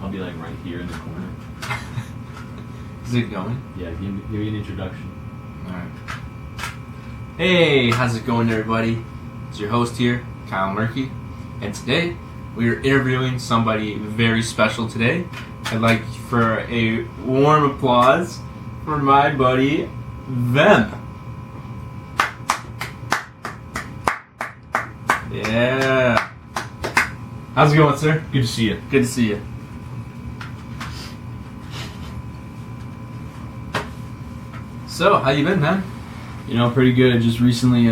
I'll be like right here in the corner. Is it going? Yeah, give me an introduction. Alright. Hey, how's it going, everybody? It's your host here, Kyle Murphy, and today we are interviewing somebody very special today. I'd like for a warm applause for my buddy, Vem. Yeah. How's it going, sir? Good to see you. Good to see you. So, how you been, man? You know, pretty good. Just recently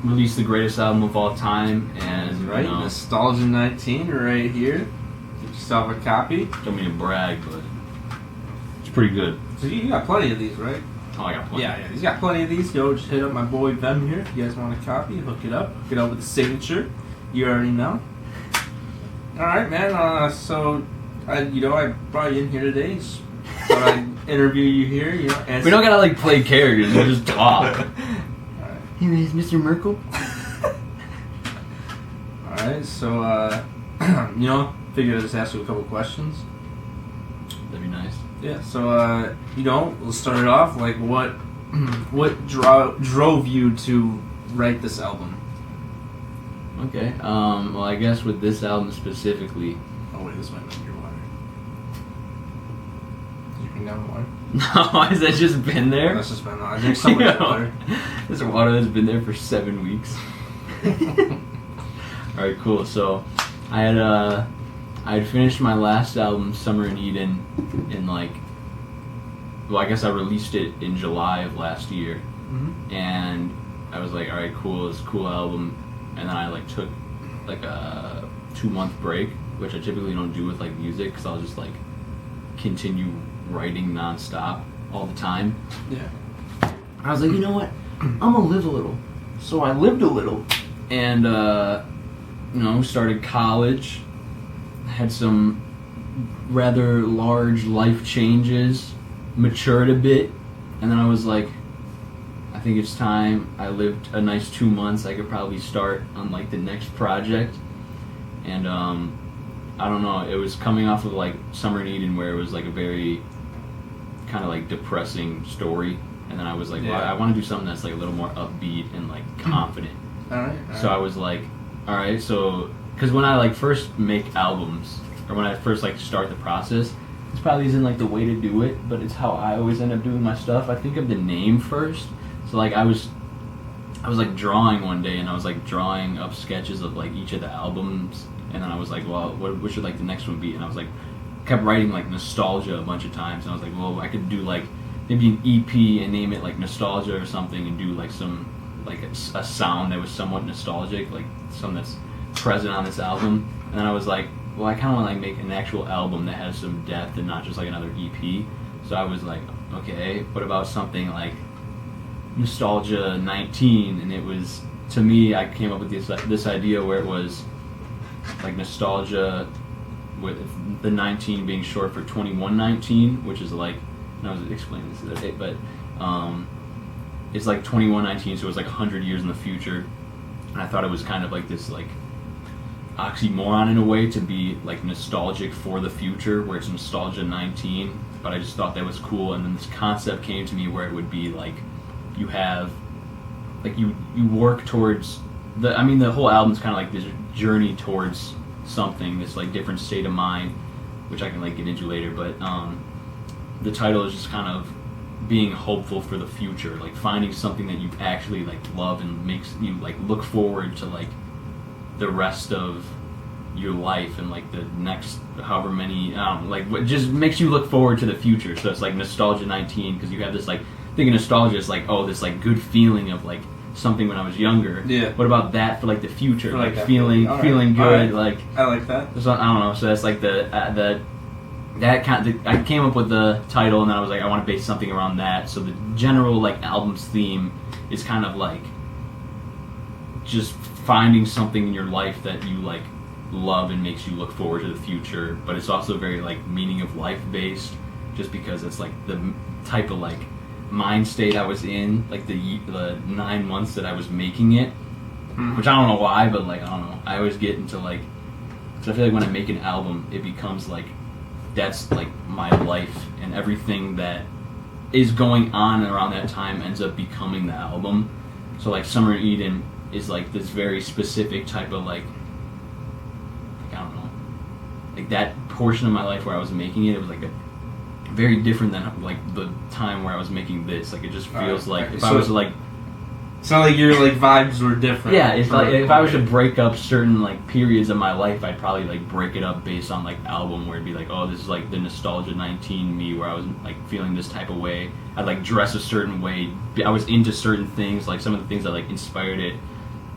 released the greatest album of all time, and Right, you know, Nostalgia 19 right here. Get yourself a copy. don't mean to brag, but it's pretty good. So you got plenty of these, right? Oh, I got plenty. Yeah, he's got plenty of these. Yo, just hit up my boy Vem here. If you guys want a copy, hook it up with the signature. You already know. All right, man. I brought you in here today. So I'd interview you here. You know, We don't gotta like play characters. We just talk. All Hey, is Mr. Merkel? right. So figured I'd just ask you a couple questions. That'd be nice. Yeah. So we'll start it off. Like, what drove you to write this album? Okay. Well, I guess with this album specifically. Oh wait, this might be your water. Did you bring down the water? No, has that just been there? That's just been I drink so much water. This water has been there for 7 weeks. All right, cool. So, I had finished my last album, Summer in Eden, in I guess I released it in July of last year, and I was like, all right, cool, it's a cool album, and then I took a 2-month break, which I typically don't do with music, because I'll just continue writing nonstop all the time. Yeah. I was like, you know what? I'm gonna live a little. So I lived a little, and started college. Had some rather large life changes, matured a bit, and then I was like, I think it's time. I lived a nice 2 months. I could probably start on the next project, and I don't know. It was coming off of Summer in Eden, where it was a very kind of depressing story, and then I was like, well, I want to do something that's a little more upbeat and confident. All right. So I was like, all right, so because when I first make albums, or when I first start the process, this probably isn't the way to do it, but it's how I always end up doing my stuff. I think of the name first. So I was drawing one day, and I was drawing up sketches of each of the albums, and then I was like, well, what should the next one be? And I was kept writing Nostalgia a bunch of times, and I was like, well, I could do maybe an EP and name it Nostalgia or something, and do some a sound that was somewhat nostalgic, something that's present on this album. And then I was like, well, I kind of want to make an actual album that has some depth and not just another EP. So I was like, okay, what about something Nostalgia 19? And it was, to me, I came up with this idea where it was nostalgia with the 19 being short for 2119, which is and I was explaining this the other day, but it's 2119, so it was 100 years in the future, and I thought it was kind of this oxymoron in a way to be nostalgic for the future, where it's Nostalgia 19, but I just thought that was cool. And then this concept came to me where it would be you have you work towards the whole album's kind of this journey towards something, this different state of mind, which I can get into later, but the title is just kind of being hopeful for the future, finding something that you actually love and makes you look forward to the rest of your life and the next however many what just makes you look forward to the future. So it's Nostalgia 19, because you have this thinking nostalgia is this good feeling of something when I was younger. Yeah. What about that for the future? For, feeling good. Right. I like that. So, I don't know. So that's I came up with the title, and then I was I want to base something around that. So the general album's theme is kind of just finding something in your life that you love and makes you look forward to the future. But it's also very meaning of life based, just because it's the type of mind state I was in, the 9 months that I was making it, which I don't know why, but I don't know. I always get into because I feel when I make an album, it becomes that's like my life, and everything that is going on around that time ends up becoming the album. So like Summer Eden is like this very specific type of like I don't know, like that portion of my life where I was making it was like a very different than like the time where I was making this. Like it just feels like if I was like, it's not like your like vibes were different. yeah, if I was to break up certain like periods of my life, I'd probably like break it up based on like album, where it'd be like, oh, this is like the nostalgia 19 me, where I was like feeling this type of way. I'd like dress a certain way. I was into certain things, like some of the things that like inspired it.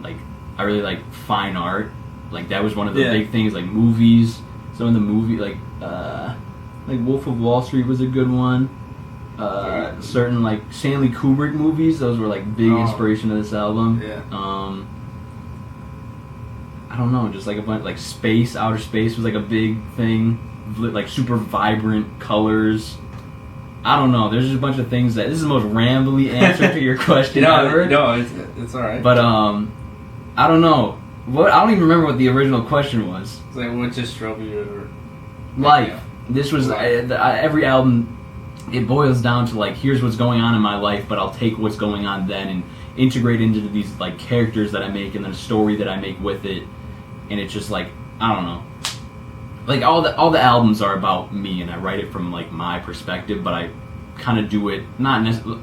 Like I really like fine art. Like that was one of the big things. Like movies, some of the like Wolf of Wall Street was a good one. Certain like Stanley Kubrick movies, those were like big inspiration of this album. Yeah. I don't know, just like a bunch like outer space was like a big thing. Like super vibrant colors. I don't know. There's just a bunch of things that this is the most rambly answer to your question ever. No, it's all right. But I don't know. I don't even remember what the original question was. It's like what just drove you to life. Yeah. This was every album. It boils down to like, here's what's going on in my life, but I'll take what's going on then and integrate into these like characters that I make and then a story that I make with it, and it's just like I don't know. Like all the albums are about me, and I write it from like my perspective, but I kind of do it not necessarily.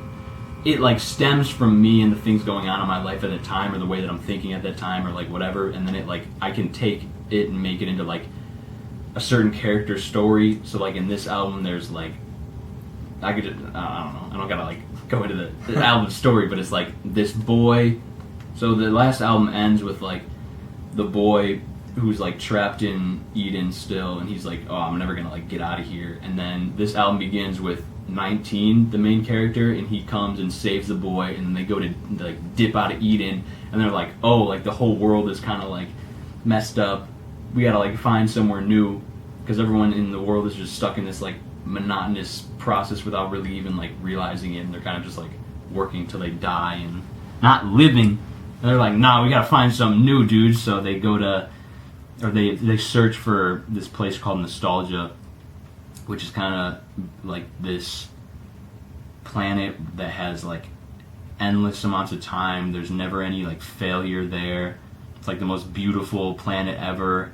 It like stems from me and the things going on in my life at the time, or the way that I'm thinking at that time, or like whatever, and then it like I can take it and make it into like a certain character story. So like in this album, there's like I don't know. I don't gotta like go into the album story, but it's like this boy. So the last album ends with like the boy who's like trapped in Eden still, and he's like, oh, I'm never gonna like get out of here. And then this album begins with 19, the main character, and he comes and saves the boy, and then they go to like dip out of Eden, and they're like, oh, like the whole world is kind of like messed up. We gotta like find somewhere new, because everyone in the world is just stuck in this like monotonous process without really even like realizing it, and they're kind of just like working till they die and not living. And they're like, nah, we gotta find something new, dude. So they go to, or they search for this place called Nostalgia, which is kind of like this planet that has like endless amounts of time. There's never any like failure there. It's like the most beautiful planet ever.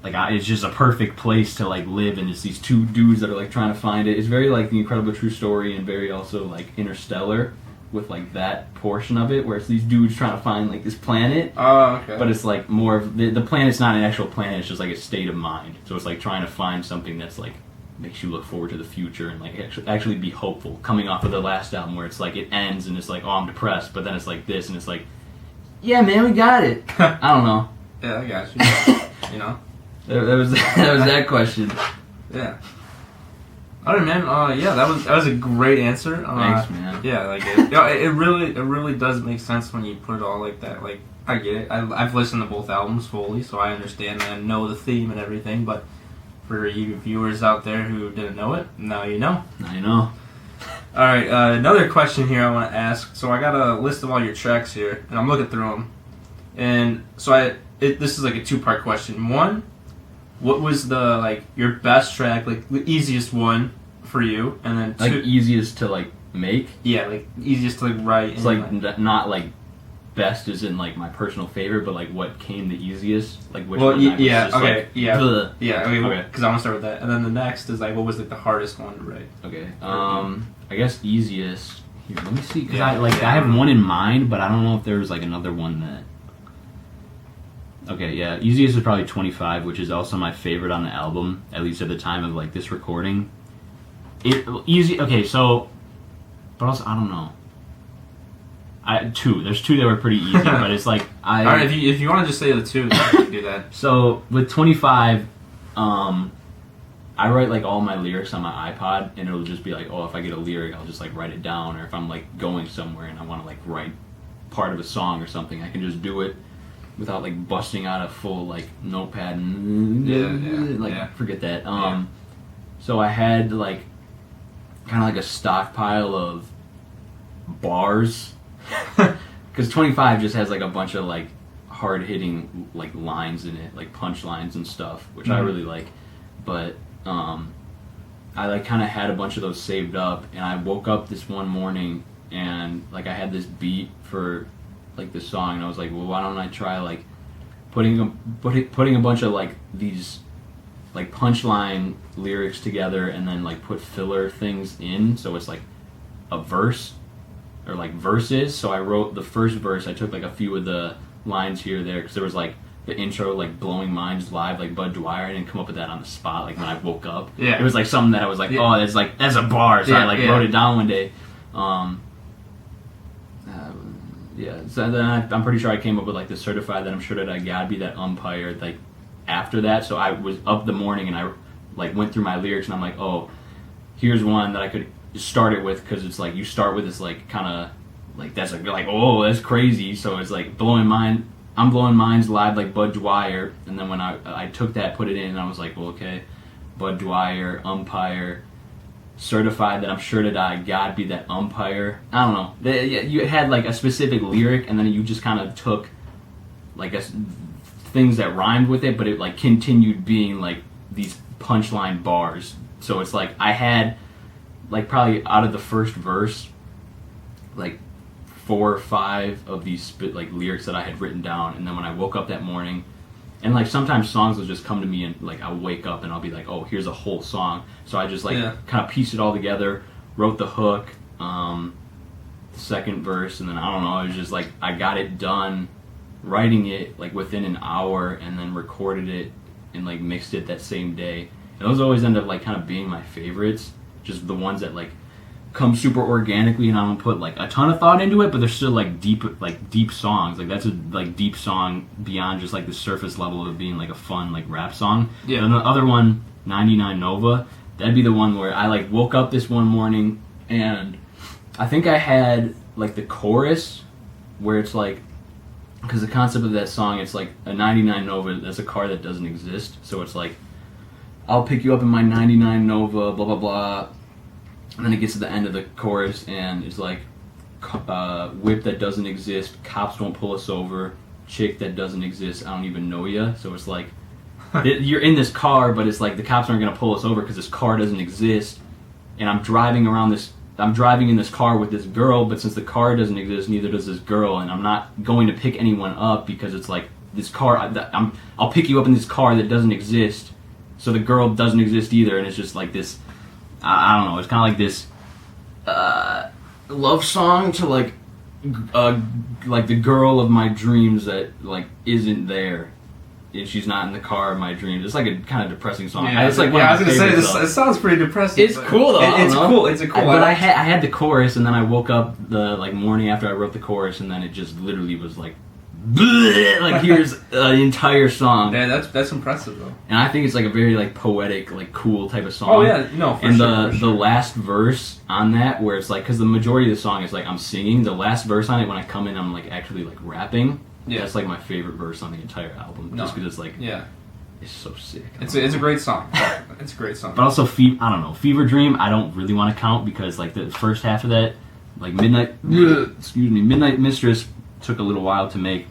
Like it's just a perfect place to like live, and it's these two dudes that are like trying to find it. It's very like The Incredible True Story, and very also like Interstellar, with like that portion of it, where it's these dudes trying to find like this planet. Oh, okay. But it's like more of the planet's not an actual planet. It's just like a state of mind. So it's like trying to find something that's like makes you look forward to the future and like actually be hopeful. Coming off of the last album where it's like it ends and it's like, oh, I'm depressed, but then it's like this and it's like, yeah, man, we got it. I don't know. Yeah, I got you. You know. That was that question. Yeah. Alright, man. Yeah, that was a great answer. Thanks, man. Yeah, like it really does make sense when you put it all like that. Like I get it. I've listened to both albums fully, so I understand and know the theme and everything. But for you viewers out there who didn't know it, now you know. Now you know. All right. Another question here I want to ask. So I got a list of all your tracks here, and I'm looking through them. And so this is like a 2-part question. One, what was the like your best track, like the easiest one for you, and then like easiest to like make? Yeah, like easiest to like write. It's like not like best as in like my personal favorite, but like what came the easiest, like which one? Yeah, okay, like, yeah, bleh. Yeah, okay. Because I want to start with that, and then the next is like what was like the hardest one to write? Okay, I guess easiest. Here, let me see, because I have one in mind, but I don't know if there's like another one that. Okay, yeah, easiest is probably 25, which is also my favorite on the album, at least at the time of like this recording. Okay, so, but also I don't know. There's two that were pretty easy, but it's like all right, if you want to just say the two, then you can do that. So with 25, I write like all my lyrics on my iPod, and it'll just be like, oh, if I get a lyric, I'll just like write it down, or if I'm like going somewhere and I want to like write part of a song or something, I can just do it without like busting out a full like notepad and forget that. So I had like kind of like a stockpile of bars, because 25 just has like a bunch of like hard hitting like lines in it, like punchlines and stuff, which I really like. But I like kind of had a bunch of those saved up, and I woke up this one morning and like I had this beat for like this song, and I was like, well, why don't I try like putting a bunch of like these like punchline lyrics together, and then like put filler things in, so it's like a verse or like verses. So I wrote the first verse. I took like a few of the lines here or there because there was like the intro, like Blowing Minds Live, like Bud Dwyer. I didn't come up with that on the spot. Like when I woke up, Yeah. it was like something that I was like, oh, that's a bar. So I like wrote it down one day. Yeah. So then I'm pretty sure I came up with like the Certified That I'm Sure That I Gotta Be That Umpire. Like after that, so I was up the morning and I like went through my lyrics and I'm like, oh, here's one that I could start it with, because it's like you start with this like kind of like that's like oh, that's crazy. So it's like I'm blowing minds live like Bud Dwyer, and then when I took that, put it in, and I was like, well, okay, Bud Dwyer, umpire, certified that I'm sure to die, God be that umpire. I don't know. You had like a specific lyric, and then you just kind of took like things that rhymed with it, but it like continued being like these punchline bars. So it's like I had like probably out of the first verse, like 4 or 5 of these like lyrics that I had written down, and then when I woke up that morning, and like sometimes songs will just come to me and like I'll wake up and I'll be like, oh, here's a whole song. So I just like kind of pieced it all together, wrote the hook, the second verse, and then I don't know, it was just like I got it done, writing it like within an hour, and then recorded it and like mixed it that same day. And those always end up like kind of being my favorites, just the ones that like come super organically, and I don't put like a ton of thought into it, but they're still like deep songs. Like that's a like deep song beyond just like the surface level of being like a fun like rap song. Yeah. And the other one, 99 Nova, that'd be the one where I like woke up this one morning and I think I had like the chorus where it's like, because the concept of that song, it's like a 99 Nova, that's a car that doesn't exist. So it's like, I'll pick you up in my 99 Nova, blah blah blah. And then it gets to the end of the chorus, and it's like, whip that doesn't exist, cops won't pull us over, chick that doesn't exist, I don't even know ya. So it's like, you're in this car, but it's like the cops aren't going to pull us over because this car doesn't exist. And I'm driving in this car with this girl, but since the car doesn't exist, neither does this girl. And I'm not going to pick anyone up because it's like, this car, I'll pick you up in this car that doesn't exist. So the girl doesn't exist either. And it's just like this, I don't know, it's kind of like this love song to like the girl of my dreams that like isn't there, and she's not in the car of my dreams. It's like a kind of depressing song. Yeah, it's like I was gonna say it sounds pretty depressing. It's cool though. It's cool. It's a cool. But I had the chorus, and then I woke up the like morning after I wrote the chorus, and then it just literally was like, bleh, like here's an entire song. Yeah, that's impressive though. And I think it's like a very like poetic, like cool type of song. Oh yeah, no, for and sure. the last verse on that, where it's like, because the majority of the song is like I'm singing. The last verse on it, when I come in, I'm like actually like rapping. Yeah. That's like my favorite verse on the entire album, just because it's like, it's so sick. It's a great song. It's a great song. But also, I don't know, Fever Dream, I don't really want to count because like the first half of that, like Midnight Mistress took a little while to make.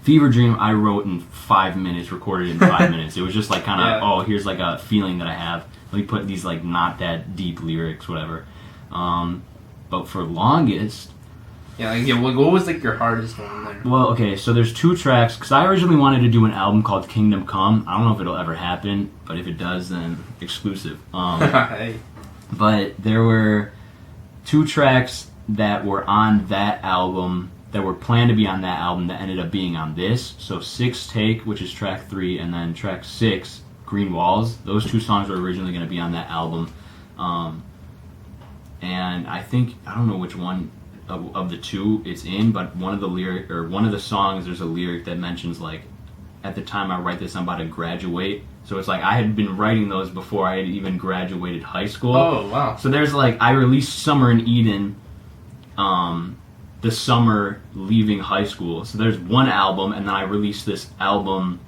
Fever Dream I wrote in 5 minutes, recorded in 5 minutes. It was just like kind of, oh, here's like a feeling that I have. Let me put these like not that deep lyrics, whatever. But for longest... what was like your hardest one there? Well, okay, so there's 2 tracks, because I originally wanted to do an album called Kingdom Come. I don't know if it'll ever happen, but if it does, then exclusive. Hey. But there were 2 tracks that were on that album, that were planned to be on that album, that ended up being on this. So Six Take, which is track 3, and then track 6, Green Walls. Those 2 songs were originally going to be on that album. And I think, I don't know which one of the 2 it's in, but one of the songs, there's a lyric that mentions like, at the time I write this, I'm about to graduate. So it's like I had been writing those before I had even graduated high school. Oh wow. So there's like, I released Summer in Eden the summer leaving high school. So there's one album, and then I released this album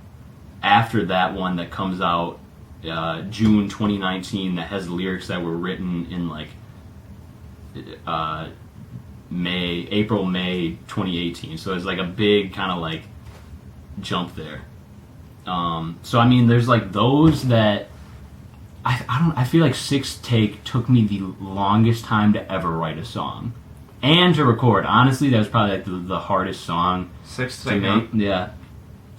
after that one that comes out June 2019 that has lyrics that were written in like April, May 2018. So it's like a big kind of like jump there. So I mean, there's like those that I I feel like Sixth Take took me the longest time to ever write a song and to record. Honestly, that was probably like the hardest song Sixth to Take. make. Yeah,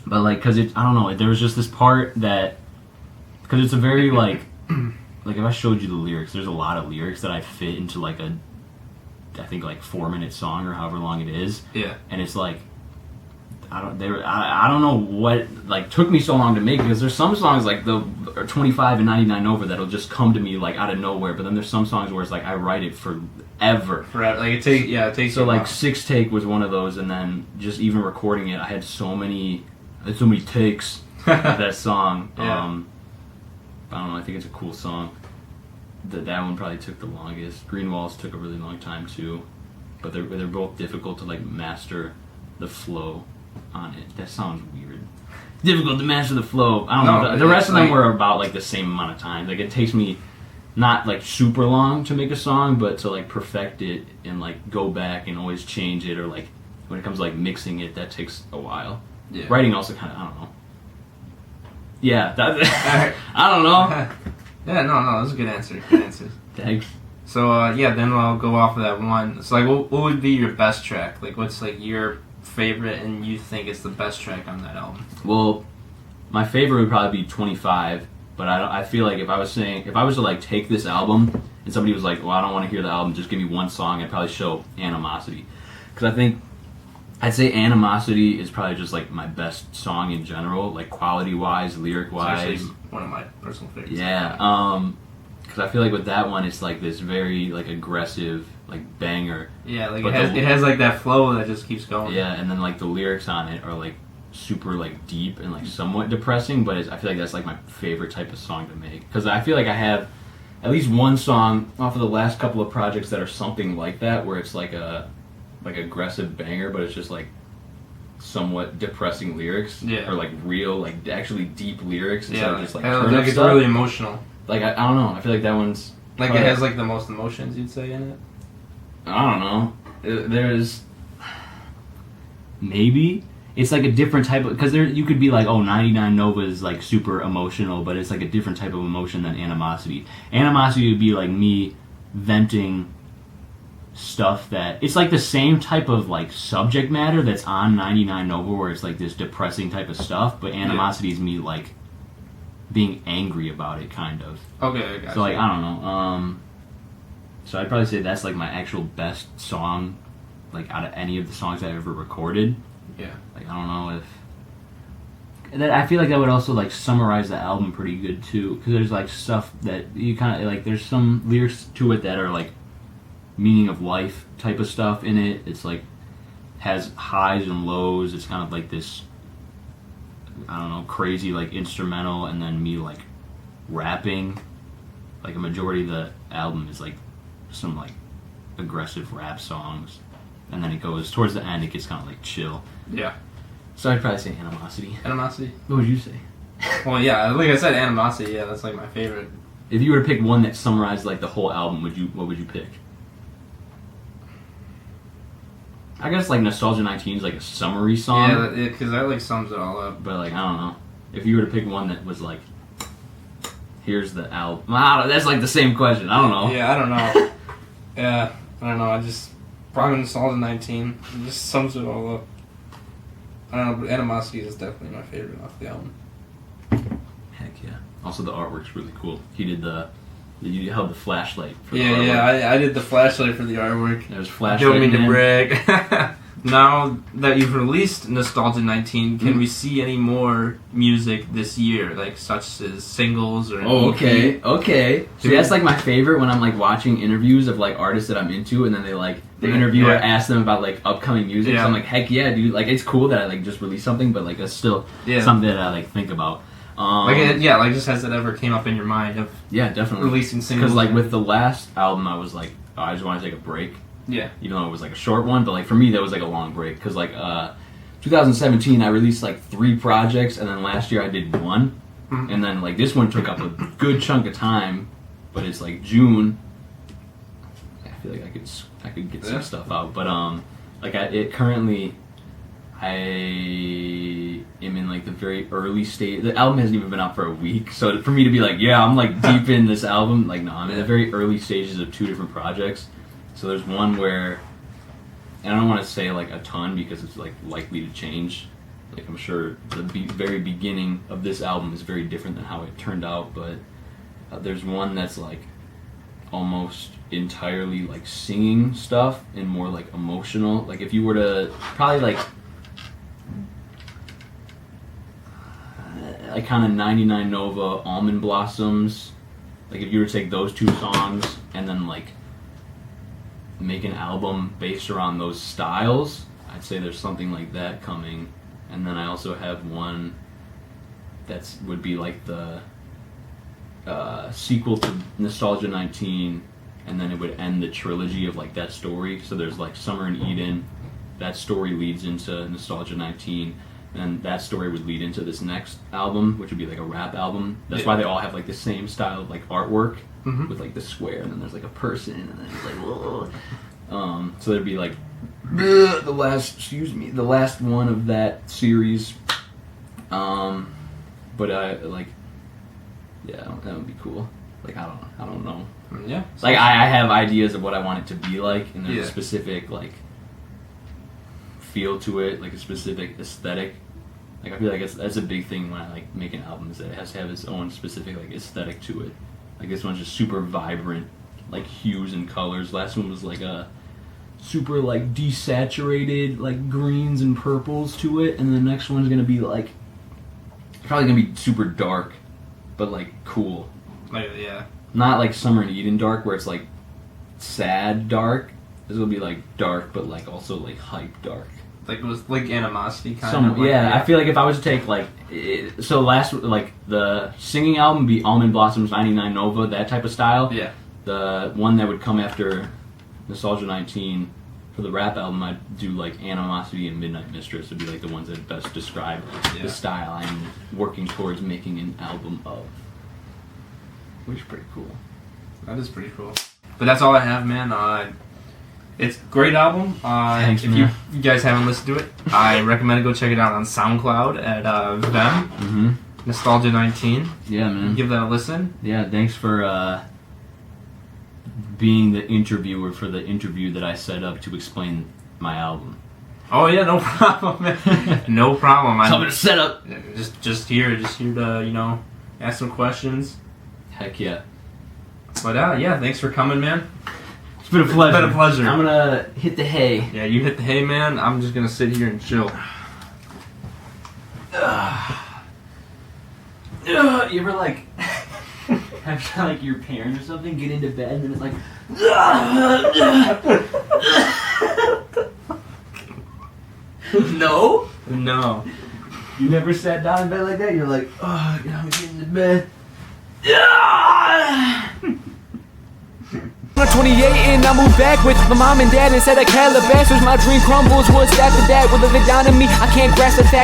but like, cause I don't know, there was just this part that, cause it's a very like if I showed you the lyrics, there's a lot of lyrics that I fit into like I think like 4-minute song or however long it is, Yeah. and it's like. I don't know what like took me so long to make, because there's some songs like the 25 and 99 Over that'll just come to me like out of nowhere, but then there's some songs where it's like I write it forever. Forever. Like it takes. So you a like while. Sixth Take was one of those, and then just even recording it, I had so many takes of that song. Yeah. I don't know. I think it's a cool song. That one probably took the longest. Green Walls took a really long time too, but they're both difficult to like master the flow on it. That sounds weird. Difficult to master the flow. I don't know. The rest of them were about like the same amount of time. Like it takes me not like super long to make a song, but to like perfect it and like go back and always change it, or like when it comes to like mixing it, that takes a while. Yeah. Writing also kind of, I don't know. Yeah, that, I don't know. Yeah, no, that's a good answer. Good answer. Thanks. So then I'll go off of that one. So like, what would be your best track? Like, what's like your favorite and you think it's the best track on that album? Well, my favorite would probably be 25, but I feel like if I was to like take this album and somebody was like, well, I don't want to hear the album, just give me one song, I'd probably show Animosity. Because I'd say Animosity is probably just like my best song in general, like quality wise, lyric wise. It's actually one of my personal favorites. Yeah, because I feel like with that one, it's like this very like aggressive like banger. Yeah, like But it has like that flow that just keeps going. Yeah, and then like the lyrics on it are like super like deep and like somewhat depressing, but I feel like that's like my favorite type of song to make, because I feel like I have at least one song off of the last couple of projects that are something like that, where it's like a aggressive banger, but it's just like somewhat depressing lyrics. Yeah. Or like real like actually deep lyrics instead Yeah, of just like and, turn up it's stuff. really emotional. Like I don't know, I feel like that one's Like probably- it has like the most emotions, you'd say, in it. I don't know. There's maybe it's like a different type of, because you could be like, oh, 99 Nova is like super emotional, but it's like a different type of emotion than Animosity. Animosity would be like me venting stuff that it's like the same type of like subject matter that's on 99 Nova, where it's like this depressing type of stuff, but Animosity is me like being angry about it, kind of. Okay, I got So like I don't know. So I'd probably say that's like my actual best song, like out of any of the songs I've ever recorded. Yeah. Like I don't know if. And then I feel like that would also like summarize the album pretty good too, because there's like stuff that you kind of like. There's some lyrics to it that are like meaning of life type of stuff in it. It's like has highs and lows. It's kind of like this, I don't know, crazy like instrumental, and then me like rapping. Like a majority of the album is like some like aggressive rap songs, and then it goes towards the end, it gets kind of like chill. Yeah. So I'd probably say Animosity. Animosity. What would you say? Well, yeah, like I said, Animosity. Yeah, that's like my favorite. If you were to pick one that summarized like the whole album, what would you pick? I guess like Nostalgia 19 is like a summary song. Yeah, because that like sums it all up. But like I don't know, if you were to pick one that was like, here's the album. I don't know, that's like the same question. I don't know. Yeah, I don't know. Yeah, I don't know. I just probably Nostalgia 19. It just sums it all up. I don't know, but Animosity is definitely my favorite off the album. Heck yeah. Also the artwork's really cool. He did you held the flashlight for the Yeah, artwork. yeah. I did the flashlight for the artwork. There's flashlight. Don't mean to man. brag. Now that you've released Nostalgia 19, can we see any more music this year, like such as singles or? Oh, an okay, EP? okay. See, that's like my favorite when I'm like watching interviews of like artists that I'm into, and then the interviewer asks them about like upcoming music. Yeah. So I'm like, heck yeah, dude! Like it's cool that I like just released something, but like that's still something that I like think about. Just has it ever came up in your mind of Yeah, definitely releasing singles? Because like with the last album, I was like, oh, I just want to take a break. Yeah. Even though it was like a short one, but like for me that was like a long break, because like 2017 I released like 3 projects, and then last year I did 1, and then like this one took up a good chunk of time, but it's like June. I feel like I could get some stuff out, but like it currently, I am in like the very early stage. The album hasn't even been out for a week, so for me to be like, yeah, I'm like deep in this album, like no, I'm in the very early stages of 2 different projects. So there's one where, and I don't want to say like a ton because it's like likely to change. Like I'm sure the very beginning of this album is very different than how it turned out, but there's one that's like almost entirely like singing stuff and more like emotional. Like if you were to probably like kind of 99 Nova, Almond Blossoms, like if you were to take those 2 songs and then like make an album based around those styles, I'd say there's something like that coming. And then I also have one that's would be like the sequel to Nostalgia 19, and then it would end the trilogy of like that story. So there's like Summer in Eden, that story leads into Nostalgia 19, and that story would lead into this next album, which would be like a rap album. That's why they all have like the same style of like artwork, with like the square, and then there's like a person, and then it's like whoa. So there'd be like the last one of that series. But I like, yeah, that would be cool. Like I don't know. Yeah. Like I have ideas of what I want it to be like, and there's Yeah. a specific like feel to it, like a specific aesthetic. Like I feel like that's a big thing when I like make an album, is that it has to have its own specific like aesthetic to it. Like this one's just super vibrant, like hues and colors. Last one was like a super like desaturated like greens and purples to it, and the next one's gonna be like probably gonna be super dark, but like cool. Like, yeah. Not like Summer in Eden dark, where it's like sad dark. This will be like dark, but like also like hype dark. Like it was like animosity kind of. Like, Yeah, I feel like if I was to take like like the singing album would be Almond Blossoms, 99 Nova, that type of style. Yeah. The one that would come after Nostalgia 19 for the rap album, I'd do like Animosity and Midnight Mistress would be like the ones that best describe the style I'm working towards making an album of. Which is pretty cool. That is pretty cool. But that's all I have, man. It's a great album. Thanks, if man. you guys haven't listened to it, I recommend go check it out on SoundCloud at Vem, Mm-hmm. Nostalgia 19. Yeah, man. Give that a listen. Yeah, thanks for being the interviewer for the interview that I set up to explain my album. Oh yeah, no problem, man. No problem. Tell me to set up. Just here to ask some questions. Heck yeah. But yeah, thanks for coming, man. It's been a pleasure. It's been a pleasure. I'm gonna hit the hay. Yeah, you hit the hay, man. I'm just gonna sit here and chill. You ever like have like your parents or something get into bed and then it's like no? No. You never sat down in bed like that? You're like, oh, I'm getting into bed. 28 and I moved back with my mom and dad and said a Calabasas. My dream crumbles. What's after that? Will live it down to me? I can't grasp the fact.